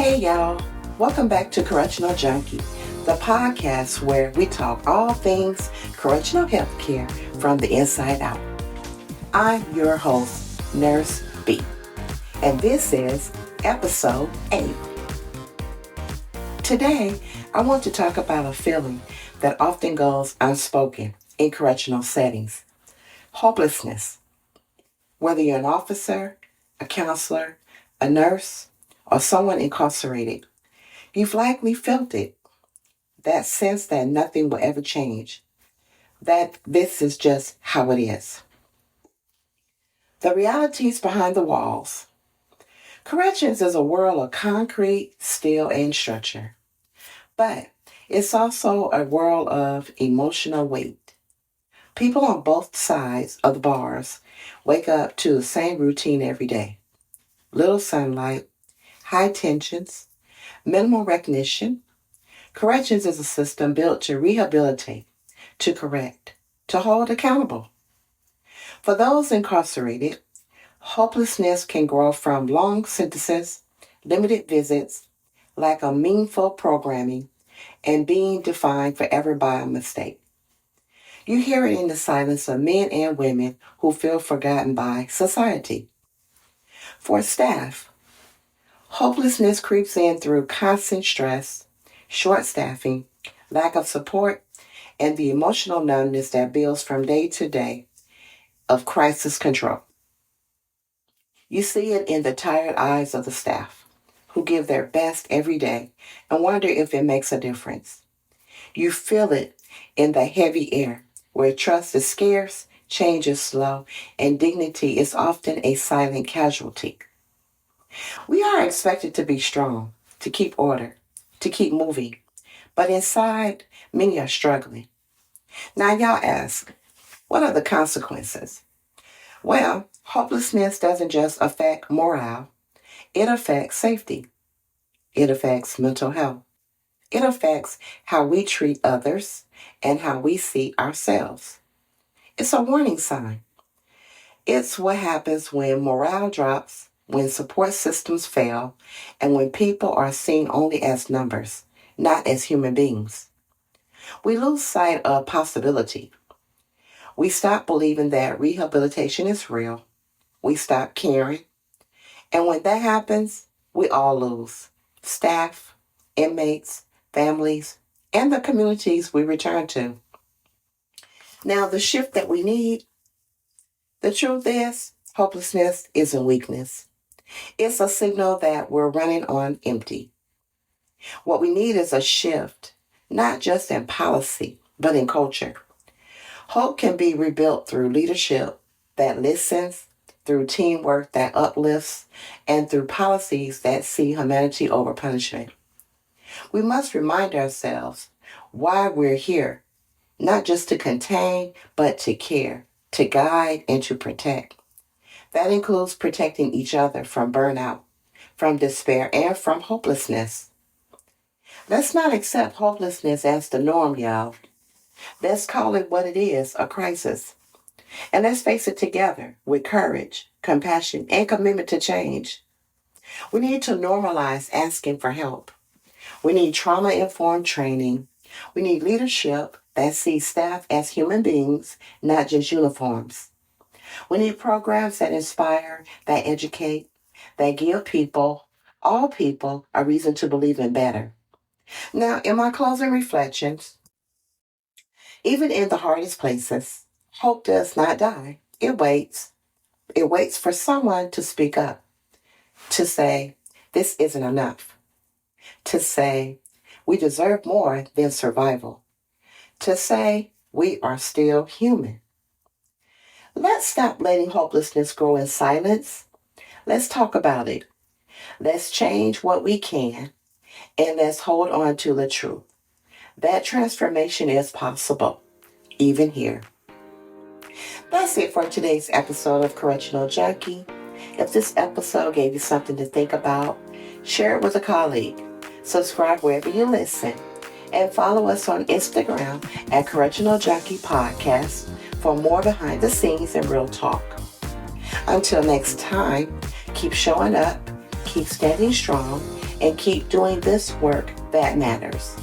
Hey y'all, welcome back to Correctional Junkie, the podcast where we talk all things correctional healthcare from the inside out. I'm your host, Nurse B, and this is episode 8. Today, I want to talk about a feeling that often goes unspoken in correctional settings: hopelessness. Whether you're an officer, a counselor, a nurse, or someone incarcerated, you've likely felt it. That sense that nothing will ever change. That this is just how it is. The realities behind the walls. Corrections is a world of concrete, steel, and structure. But it's also a world of emotional weight. People on both sides of the bars wake up to the same routine every day. Little sunlight, high tensions, minimal recognition. Corrections is a system built to rehabilitate, to correct, to hold accountable. For those incarcerated, hopelessness can grow from long sentences, limited visits, lack of meaningful programming, and being defined forever by a mistake. You hear it in the silence of men and women who feel forgotten by society. For staff, hopelessness creeps in through constant stress, short staffing, lack of support, and the emotional numbness that builds from day to day of crisis control. You see it in the tired eyes of the staff, who give their best every day and wonder if it makes a difference. You feel it in the heavy air, where trust is scarce, change is slow, and dignity is often a silent casualty. We are expected to be strong, to keep order, to keep moving, but inside, many are struggling. Now y'all ask, what are the consequences? Well, hopelessness doesn't just affect morale, it affects safety. It affects mental health. It affects how we treat others and how we see ourselves. It's a warning sign. It's what happens when morale drops, when support systems fail, and when people are seen only as numbers, not as human beings. We lose sight of possibility. We stop believing that rehabilitation is real. We stop caring. And when that happens, we all lose. Staff, inmates, families, and the communities we return to. Now, the shift that we need, the truth is, hopelessness isn't weakness. It's a signal that we're running on empty. What we need is a shift, not just in policy, but in culture. Hope can be rebuilt through leadership that listens, through teamwork that uplifts, and through policies that see humanity over punishment. We must remind ourselves why we're here, not just to contain, but to care, to guide, and to protect. That includes protecting each other from burnout, from despair, and from hopelessness. Let's not accept hopelessness as the norm, y'all. Let's call it what it is, a crisis. And let's face it together with courage, compassion, and commitment to change. We need to normalize asking for help. We need trauma-informed training. We need leadership that sees staff as human beings, not just uniforms. We need programs that inspire, that educate, that give people, all people, a reason to believe in better. Now, in my closing reflections, even in the hardest places, hope does not die. It waits. It waits for someone to speak up, to say, this isn't enough, to say, we deserve more than survival, to say, we are still human. Let's stop letting hopelessness grow in silence. Let's talk about it. Let's change what we can, and let's hold on to the truth. That transformation is possible, even here. That's it for today's episode of Correctional Junkie. If this episode gave you something to think about, share it with a colleague. Subscribe wherever you listen. And follow us on Instagram at Correctional Junkie Podcast for more behind the scenes and real talk. Until next time, keep showing up, keep standing strong, and keep doing this work that matters.